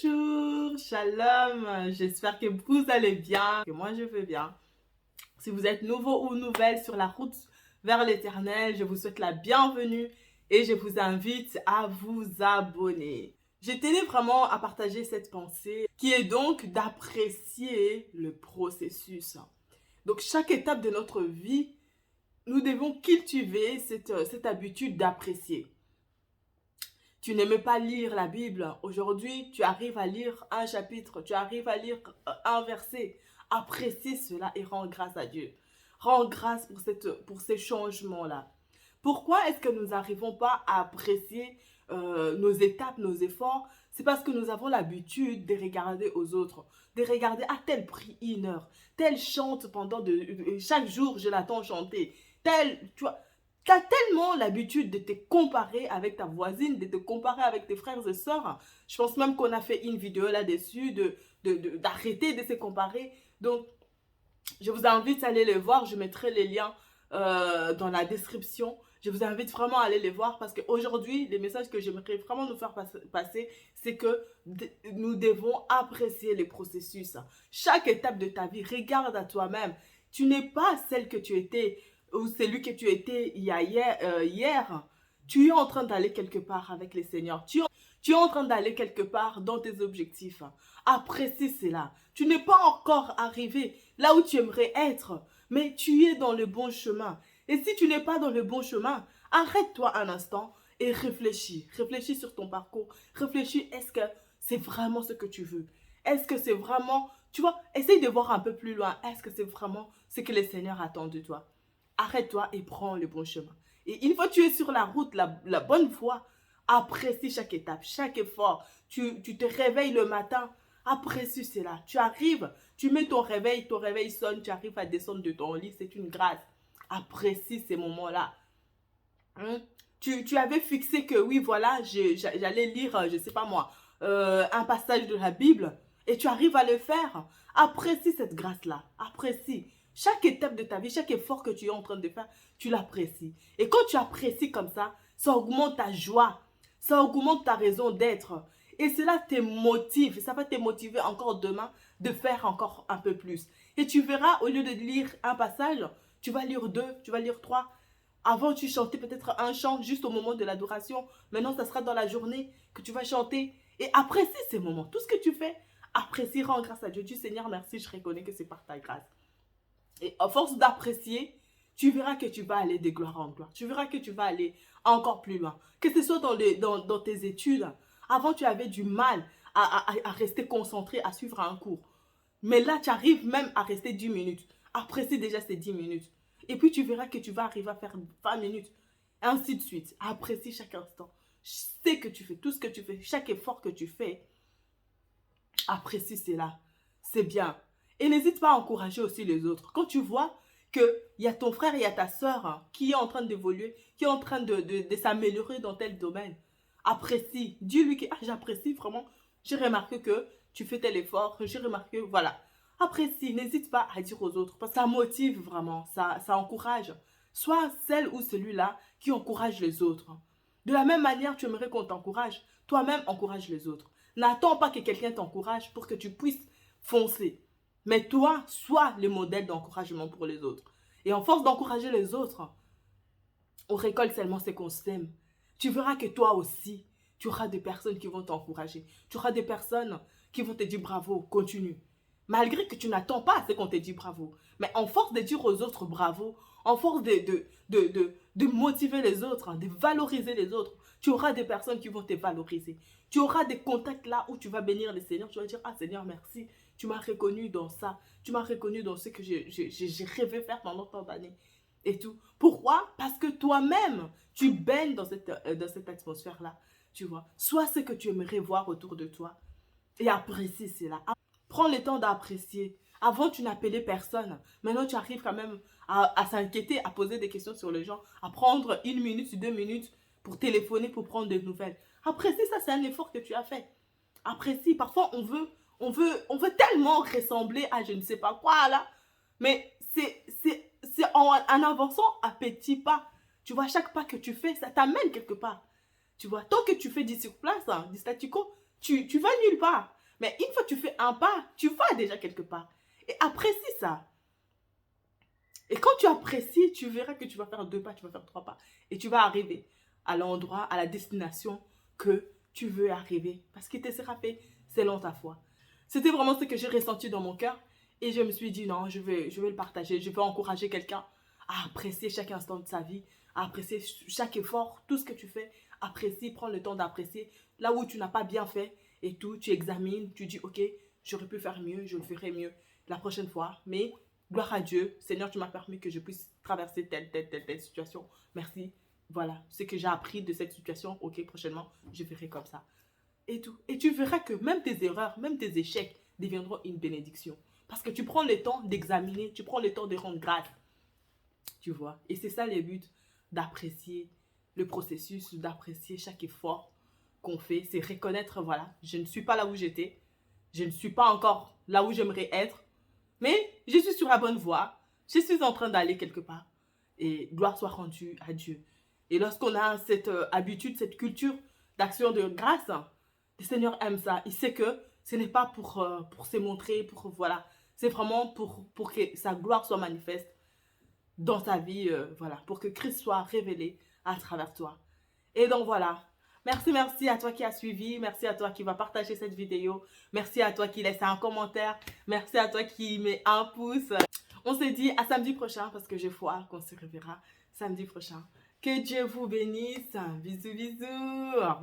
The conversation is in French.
Bonjour, shalom, j'espère que vous allez bien, que moi je vais bien. Si vous êtes nouveau ou nouvelle sur la route vers l'éternel, je vous souhaite la bienvenue et je vous invite à vous abonner. Je tenais vraiment à partager cette pensée qui est donc d'apprécier le processus. Donc chaque étape de notre vie, nous devons cultiver cette habitude d'apprécier. Tu n'aimais pas lire la Bible. Aujourd'hui, tu arrives à lire un chapitre, tu arrives à lire un verset. Apprécie cela et rends grâce à Dieu. Rends grâce pour ces changements-là. Pourquoi est-ce que nous n'arrivons pas à apprécier nos étapes, nos efforts? C'est parce que nous avons l'habitude de regarder aux autres, de regarder à tel pris une heure, tel chante chaque jour je l'attends chanter, tu vois, tu as tellement l'habitude de te comparer avec ta voisine, de te comparer avec tes frères et sœurs. Je pense même qu'on a fait une vidéo là-dessus d'arrêter de se comparer. Donc, je vous invite à aller les voir. Je mettrai les liens dans la description. Je vous invite vraiment à aller les voir parce qu'aujourd'hui, les messages que j'aimerais vraiment nous faire passer, c'est que nous devons apprécier les processus. Chaque étape de ta vie, regarde à toi-même. Tu n'es pas celle que tu étais ou celui que tu étais hier. Tu es en train d'aller quelque part avec les seigneurs. Tu es en train d'aller quelque part dans tes objectifs. Apprécie cela. Tu n'es pas encore arrivé là où tu aimerais être, mais tu es dans le bon chemin. Et si tu n'es pas dans le bon chemin, arrête-toi un instant et réfléchis. Réfléchis sur ton parcours. Réfléchis, est-ce que c'est vraiment ce que tu veux? Est-ce que c'est vraiment, tu vois, essaye de voir un peu plus loin. Est-ce que c'est vraiment ce que le Seigneur attend de toi? Arrête-toi et prends le bon chemin. Et une fois que tu es sur la route, la bonne voie, apprécie chaque étape, chaque effort. Tu te réveilles le matin, apprécie cela. Tu arrives, tu mets ton réveil sonne, tu arrives à descendre de ton lit, c'est une grâce. Apprécie ces moments-là. Hein? Tu avais fixé que oui, voilà, j'allais lire, je ne sais pas moi, un passage de la Bible et tu arrives à le faire. Apprécie cette grâce-là. Apprécie. Chaque étape de ta vie, chaque effort que tu es en train de faire, tu l'apprécies. Et quand tu apprécies comme ça augmente ta joie, ça augmente ta raison d'être. Et cela te motive, ça va te motiver encore demain de faire encore un peu plus. Et tu verras, au lieu de lire un passage, tu vas lire deux, tu vas lire trois. Avant, tu chantais peut-être un chant juste au moment de l'adoration. Maintenant, ça sera dans la journée que tu vas chanter. Et apprécie ces moments. Tout ce que tu fais, apprécie, rends grâce à Dieu. Dis Seigneur, merci, je reconnais que c'est par ta grâce. Et à force d'apprécier, tu verras que tu vas aller de gloire en gloire. Tu verras que tu vas aller encore plus loin. Que ce soit dans tes études. Avant, tu avais du mal à rester concentré, à suivre un cours. Mais là, tu arrives même à rester 10 minutes. Apprécie déjà ces 10 minutes. Et puis, tu verras que tu vas arriver à faire 20 minutes. Et ainsi de suite. Apprécie chaque instant. Sais que tu fais tout ce que tu fais, chaque effort que tu fais. Apprécie cela. C'est bien. Et n'hésite pas à encourager aussi les autres. Quand tu vois qu'il y a ton frère et il y a ta soeur qui est en train d'évoluer, qui est en train de s'améliorer dans tel domaine, apprécie. Dis-lui que j'apprécie vraiment. J'ai remarqué que tu fais tel effort. J'ai remarqué, voilà. Apprécie. N'hésite pas à dire aux autres. Parce que ça motive vraiment. Ça encourage. Sois celle ou celui-là qui encourage les autres. De la même manière, tu aimerais qu'on t'encourage. Toi-même, encourage les autres. N'attends pas que quelqu'un t'encourage pour que tu puisses foncer. Mais toi, sois le modèle d'encouragement pour les autres. Et en force d'encourager les autres, on récolte seulement ce qu'on sème. Tu verras que toi aussi, tu auras des personnes qui vont t'encourager. Tu auras des personnes qui vont te dire bravo, continue. Malgré que tu n'attends pas à ce qu'on te dise bravo. Mais en force de dire aux autres bravo, en force de motiver les autres, de valoriser les autres, tu auras des personnes qui vont te valoriser. Tu auras des contacts là où tu vas bénir le Seigneur. Tu vas dire, ah Seigneur, merci. Tu m'as reconnu dans ça. Tu m'as reconnu dans ce que j'ai rêvé faire pendant tant d'années. Et tout. Pourquoi? Parce que toi-même, tu baignes dans cette atmosphère-là. Tu vois. Sois ce que tu aimerais voir autour de toi. Et apprécie cela. Prends le temps d'apprécier. Avant, tu n'appelais personne. Maintenant, tu arrives quand même à s'inquiéter, à poser des questions sur les gens, à prendre 1 minute, 2 minutes pour téléphoner, pour prendre des nouvelles. Apprécie ça, c'est un effort que tu as fait. Apprécie. Parfois, on veut tellement ressembler à je ne sais pas quoi là. Mais c'est en avançant à petits pas. Tu vois, chaque pas que tu fais, ça t'amène quelque part. Tu vois, tant que tu fais du sur place, du statu quo, tu vas nulle part. Mais une fois que tu fais un pas, tu vas déjà quelque part. Et apprécie ça. Et quand tu apprécies, tu verras que tu vas faire 2 pas, tu vas faire 3 pas. Et tu vas arriver à l'endroit, à la destination que tu veux arriver. Parce qu'il te sera fait selon ta foi. C'était vraiment ce que j'ai ressenti dans mon cœur. Et je me suis dit, non, je vais le partager. Je vais encourager quelqu'un à apprécier chaque instant de sa vie, à apprécier chaque effort, tout ce que tu fais. Apprécie, prends le temps d'apprécier. Là où tu n'as pas bien fait et tout, tu examines, tu dis, ok, j'aurais pu faire mieux, je le ferai mieux la prochaine fois. Mais gloire à Dieu, Seigneur, tu m'as permis que je puisse traverser telle situation. Merci. Voilà, ce que j'ai appris de cette situation, ok, prochainement, je ferai comme ça. Et tout. Et tu verras que même tes erreurs, même tes échecs deviendront une bénédiction. Parce que tu prends le temps d'examiner, tu prends le temps de rendre grâce. Tu vois. Et c'est ça le but, d'apprécier le processus, d'apprécier chaque effort qu'on fait. C'est reconnaître, voilà, je ne suis pas là où j'étais. Je ne suis pas encore là où j'aimerais être. Mais je suis sur la bonne voie. Je suis en train d'aller quelque part. Et gloire soit rendue à Dieu. Et lorsqu'on a cette habitude, cette culture d'action de grâce, le Seigneur aime ça. Il sait que ce n'est pas pour se montrer, pour voilà. C'est vraiment pour que sa gloire soit manifeste dans ta vie, voilà, pour que Christ soit révélé à travers toi. Et donc voilà. Merci à toi qui as suivi. Merci à toi qui va partager cette vidéo. Merci à toi qui laisse un commentaire. Merci à toi qui met un pouce. On se dit à samedi prochain parce que j'ai foi qu'on se reverra samedi prochain. Que Dieu vous bénisse. Bisous, bisous. Au revoir.